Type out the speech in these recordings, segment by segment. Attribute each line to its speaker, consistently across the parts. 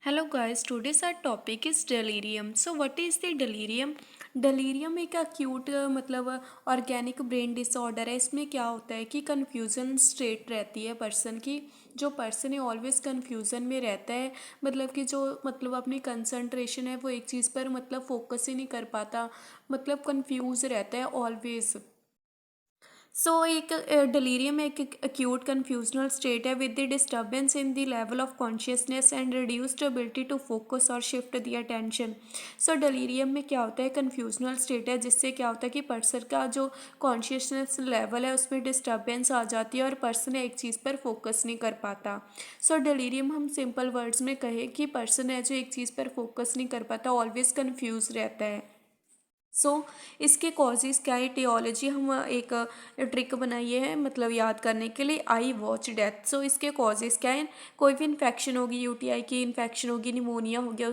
Speaker 1: Hello guys, today's our topic is delirium. So what is the delirium? delirium एक acute मतलब organic brain disorder है। इसमें क्या होता है कि कन्फ्यूज़न स्टेट रहती है पर्सन की। जो पर्सन है ऑलवेज कन्फ्यूज़न में रहता है, मतलब कि जो मतलब अपनी कंसंट्रेशन है वो एक चीज़ पर मतलब फोकस ही नहीं कर पाता, मतलब कन्फ्यूज़ रहता है ऑलवेज। एक डिलीरियम एक acute confusional स्टेट है with the disturbance in the level of consciousness and reduced ability to focus और शिफ्ट द अटेंशन। डिलीरियम में क्या होता है, कन्फ्यूजनल स्टेट है जिससे क्या होता है कि पर्सन का जो कॉन्शियसनेस लेवल है उसमें डिस्टर्बेंस आ जाती है और पर्सन एक चीज़ पर फोकस नहीं कर पाता। डिलीरियम हम सिंपल वर्ड्स में कहें कि पर्सन है जो एक चीज़ पर फोकस नहीं कर पाता, ऑलवेज कन्फ्यूज रहता है। इसके कॉजेज़ क्या है, टियोलॉजी हम एक ट्रिक बनाइए है मतलब याद करने के लिए, आई वॉच डेथ। इसके कॉजेज़ क्या है, कोई भी इन्फेक्शन होगी, यूटीआई की इन्फेक्शन होगी, निमोनिया हो गया,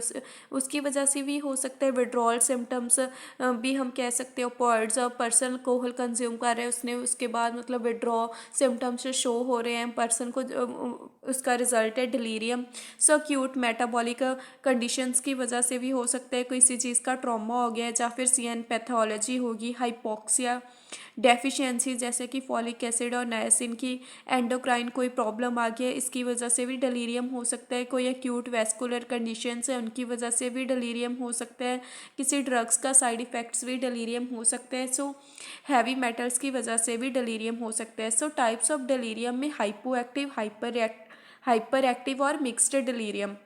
Speaker 1: उसकी वजह से भी हो सकता है। विड्रॉल सिम्टम्स भी हम कह सकते हो, पॉइंट्स पर्सन अल्कोहल कंज्यूम कर रहे हैं उसने, उसके बाद मतलब विड्रॉ सिम्टम्स शो हो रहे हैं पर्सन को, उसका रिजल्ट है डिलीरियम। एक्यूट मेटाबॉलिक कंडीशंस की वजह से भी हो सकता है, किसी चीज़ का ट्रॉमा हो गया है, या फिर सीएन पैथोलॉजी होगी, हाइपोक्सिया डेफिशिएंसी जैसे कि फॉलिक एसिड और नायसिन की, एंडोक्राइन कोई प्रॉब्लम आ गया है इसकी वजह से भी डिलीरियम हो सकता है। कोई एक्यूट वैस्कुलर कंडीशंस है उनकी वजह से भी डिलीरियम हो सकता है। किसी ड्रग्स का साइड इफ़ेक्ट्स भी डिलीरियम हो सकता है। हैवी मेटल्स की वजह से भी डिलीरियम हो सकता है। टाइप्स ऑफ डिलीरियम में हाइपो एक्टिव, हाइपर एक्टिव और mixed delirium.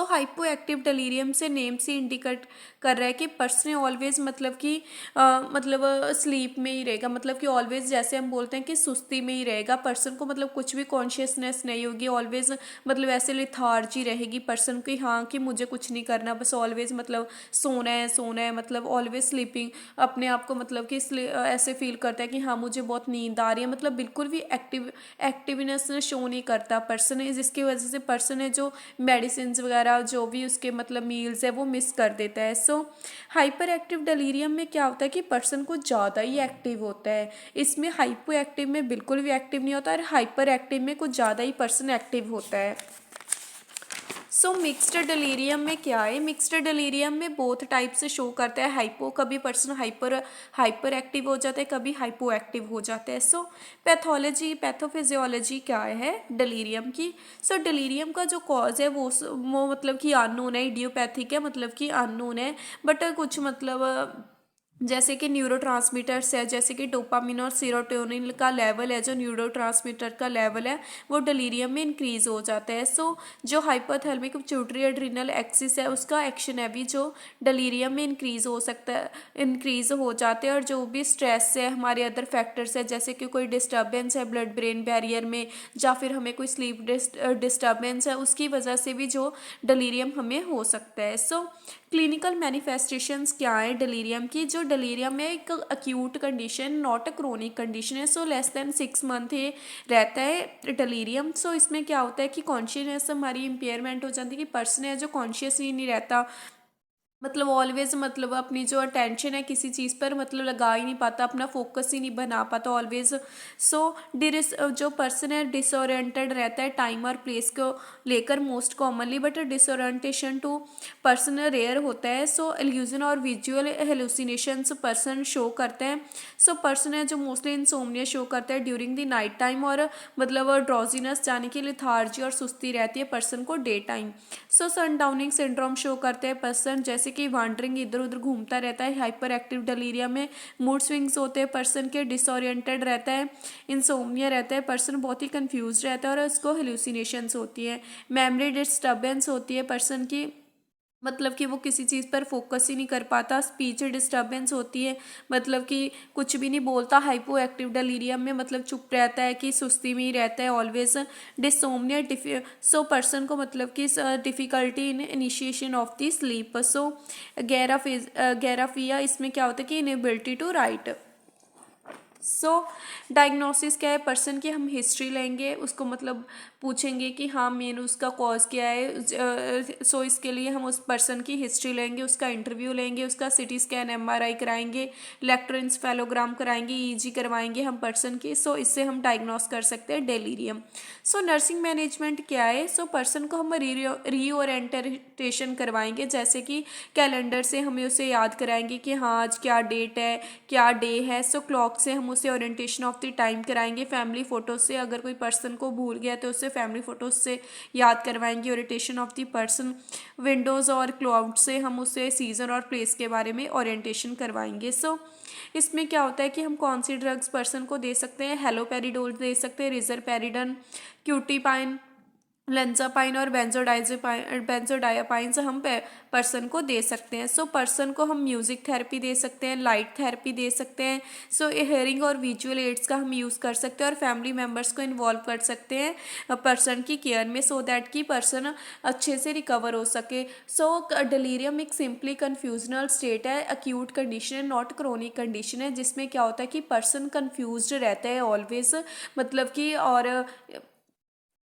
Speaker 1: Hypo active delirium से नेम से इंडिकेट कर रहा है कि पर्सन ऑलवेज मतलब कि मतलब स्लीप में ही रहेगा, मतलब कि ऑलवेज जैसे हम बोलते हैं कि सुस्ती में ही रहेगा पर्सन को, मतलब कुछ भी कॉन्शियसनेस नहीं होगी, ऑलवेज मतलब ऐसे लिथार्जी रहेगी पर्सन की, हाँ कि मुझे कुछ नहीं करना, बस ऑलवेज मतलब सोना है, मतलब ऑलवेज स्लीपिंग, अपने आप को मतलब कि ऐसे फील करता है कि हाँ मुझे बहुत नींद आ रही है, मतलब बिल्कुल भी एक्टिवनेस शो नहीं करता पर्सन है, जिसकी वजह से पर्सन है जो मेडिसिन वगैरह जो भी उसके मतलब मील्स है वो मिस कर देता है। हाइपर एक्टिव डिलीरियम में क्या होता है कि पर्सन को ज़्यादा ही एक्टिव होता है। इसमें हाइपो एक्टिव में बिल्कुल भी एक्टिव नहीं होता और हाइपर एक्टिव में कुछ ज़्यादा ही पर्सन एक्टिव होता है। मिक्स्ड डिलीरियम में क्या है, मिक्स्ड डिलीरियम में बोथ टाइप से शो करता है। हाइपो, कभी पर्सन हाइपर एक्टिव हो जाता है, कभी हाइपो एक्टिव हो जाता है। पैथोलॉजी पैथोफिजियोलॉजी क्या है डिलीरियम की। डिलीरियम का जो कॉज है वो मतलब कि अननोन है, इडियोपैथिक है, मतलब कि अननोन है, बट कुछ मतलब जैसे कि न्यूरोट्रांसमीटर्स है, जैसे कि डोपामिन और सीरोटोनिन का लेवल है, जो न्यूरोट्रांसमीटर का लेवल है वो डिलीरियम में इंक्रीज हो जाता है। जो हाइपोथैलेमिक पिट्यूटरी एड्रिनल एक्सिस है उसका एक्शन है भी जो डिलीरियम में इंक्रीज हो सकता है, इंक्रीज हो जाते हैं। और जो भी स्ट्रेस है, हमारे अदर फैक्टर्स है, जैसे कि कोई डिस्टर्बेंस है ब्लड ब्रेन बैरियर में, या फिर हमें कोई स्लीप डिस्टर्बेंस है, उसकी वजह से भी जो डिलीरियम हमें हो सकता है। क्लिनिकल मैनिफेस्टेशंस क्या है डिलीरियम की। जो डिलीरियम है एक acute condition, not a chronic condition है। लेस देन 6 मंथ ये रहता है डिलीरियम। इसमें क्या होता है कि कॉन्शियसनेस हमारी इम्पेयरमेंट हो जाती है, कि पर्सन है जो कॉन्शियस ही नहीं रहता, मतलब ऑलवेज मतलब अपनी जो अटेंशन है किसी चीज़ पर मतलब लगा ही नहीं पाता, अपना फोकस ही नहीं बना पाता ऑलवेज। डिस जो पर्सन है डिसोरिएंटेड रहता है टाइम और प्लेस को लेकर most commonly, but disorientation to person rare होता है। एल्यूजन और विजुअल हेलुसिनेशंस पर्सन शो करते हैं। पर्सन है जो मोस्टली इंसोम्निया शो करता है ड्यूरिंग द नाइट टाइम, और मतलब ड्रॉजीनेस जाने की लिथार्जी और सुस्ती रहती है पर्सन को डे टाइम। सनडाउनिंग सिंड्रोम शो करते हैं पर्सन, जैसे कि वांडरिंग, इधर उधर घूमता रहता है। हाइपर एक्टिव डिलीरिया में मूड स्विंग्स होते हैं पर्सन के, डिसोरिएंटेड रहता है, इंसोम्निया रहता है पर्सन, बहुत ही कंफ्यूज रहता है और उसको हेलुसिनेशंस होती है। मेमोरी डिस्टर्बेंस होती है पर्सन की, मतलब कि वो किसी चीज़ पर फोकस ही नहीं कर पाता। स्पीच डिस्टर्बेंस होती है, मतलब कि कुछ भी नहीं बोलता। हाइपो एक्टिव डिलीरियम में मतलब चुप रहता है, कि सुस्ती में ही रहता है ऑलवेज। डिसोमनिया पर्सन को मतलब कि difficulty in initiation of the sleep. गैराफिया इसमें क्या होता है कि इनएबिलिटी टू राइट। डायग्नोसिस क्या है, पर्सन की हम हिस्ट्री लेंगे, उसको मतलब पूछेंगे कि हाँ मेन उसका कॉज क्या है। सो इसके लिए हम उस पर्सन की हिस्ट्री लेंगे, उसका इंटरव्यू लेंगे, उसका सिटी स्कैन एमआरआई कराएंगे, इलेक्ट्रोएन्सेफेलोग्राम कराएंगे, ईजी करवाएंगे हम पर्सन की। सो इससे हम डायग्नोस कर सकते हैं डेलीरियम। सो नर्सिंग मैनेजमेंट क्या है? सो पर्सन को हम रीओरिएंटेशन करवाएंगे, जैसे कि कैलेंडर से हमें उसे याद कराएंगे कि हाँ आज क्या डेट है, क्या डे है। सो क्लॉक से हम उसे ओरिएंटेशन ऑफ द टाइम कराएंगे। फैमिली फ़ोटो से, अगर कोई पर्सन को भूल गया तो उसे फैमिली फ़ोटोज़ से याद करवाएंगे, orientation of the person. Windows और क्लाउड से हम उसे सीज़न और प्लेस के बारे में ओरिएंटेशन करवाएंगे। सो इसमें क्या होता है कि हम कौन सी ड्रग्स पर्सन को दे सकते हैं? हेलोपेरिडोल दे सकते हैं, रिजरपेरिडन, क्यूटीपाइन, लेंजापाइन और बेंजोडायापाइन से हम पर्सन को दे सकते हैं। सो पर्सन को हम म्यूज़िक थेरेपी दे सकते हैं, लाइट थेरेपी दे सकते हैं। सो हेयरिंग और विजुअल एड्स का हम यूज़ कर सकते हैं और फैमिली मेम्बर्स को इन्वॉल्व कर सकते हैं पर्सन की केयर में, सो दैट कि पर्सन अच्छे से रिकवर हो सके। सो डिलीरियम एक सिंपली कन्फ्यूजनल स्टेट है, अक्यूट कंडीशन है, नॉट क्रोनिक कंडीशन है, जिसमें क्या होता है कि पर्सन कन्फ्यूज्ड रहता है ऑलवेज, मतलब कि और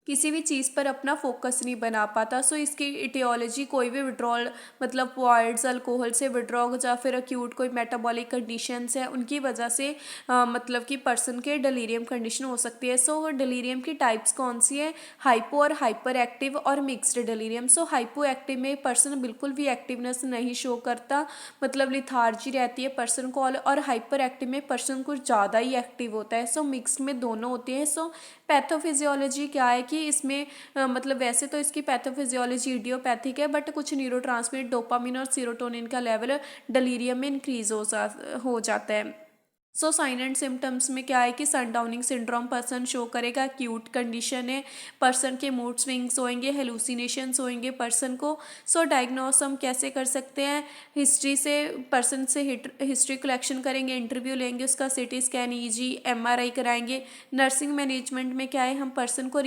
Speaker 1: किसी भी चीज़ पर अपना फोकस नहीं बना पाता। सो इसकी इटियोलॉजी कोई भी विड्रॉल, मतलब पॉइड्स अल्कोहल से विड्रॉ या फिर अक्यूट कोई मेटाबॉलिक कंडीशंस है उनकी वजह से मतलब कि पर्सन के डिलीरियम कंडीशन हो सकती है। सो डिलीरियम की टाइप्स कौन सी है? हाइपो और हाइपर एक्टिव और मिक्स्ड डिलीरियम। सो हाइपो एक्टिव में पर्सन बिल्कुल भी एक्टिवनेस नहीं शो करता, मतलब लिथार्जी रहती है पर्सन को, और हाइपर एक्टिव में पर्सन कुछ ज़्यादा ही एक्टिव होता है। सो मिक्स में दोनों होते हैं। सो पैथोफिजियोलॉजी क्या है कि इसमें मतलब वैसे तो इसकी पैथोफिजियोलॉजी इडियोपैथिक है, बट कुछ न्यूरोट्रांसमिटर डोपामिन और सीरोटोनिन का लेवल डिलीरियम में इंक्रीज हो जाता है। सो साइन एंड सिम्टम्स में क्या है कि सनडाउनिंग सिंड्रोम पर्सन शो करेगा, एक्यूट कंडीशन है, पर्सन के मूड स्विंग्स होंगे, हेलुसिनेशंस होंगे पर्सन को। सो डायग्नोस हम कैसे कर सकते हैं? हिस्ट्री से, पर्सन से हिस्ट्री कलेक्शन करेंगे, इंटरव्यू लेंगे, उसका सिटी स्कैन, ईजी, एमआरआई कराएंगे। नर्सिंग मैनेजमेंट में क्या है, हम पर्सन को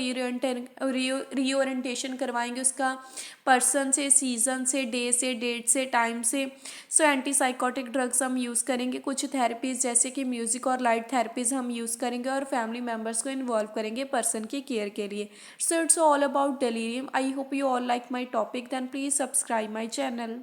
Speaker 1: रीओरिएंटेशन करवाएंगे उसका पर्सन से, सीजन से, डे से, डेट से, टाइम से। सो एंटीसाइकोटिक ड्रग्स हम यूज़ करेंगे, कुछ थेरेपीज़ जैसे कि म्यूज़िक और लाइट थेरेपीज़ हम यूज़ करेंगे और फैमिली मेम्बर्स को इन्वॉल्व करेंगे पर्सन की केयर के लिए। So it's all about delirium. I hope you all like my topic, then please subscribe my channel.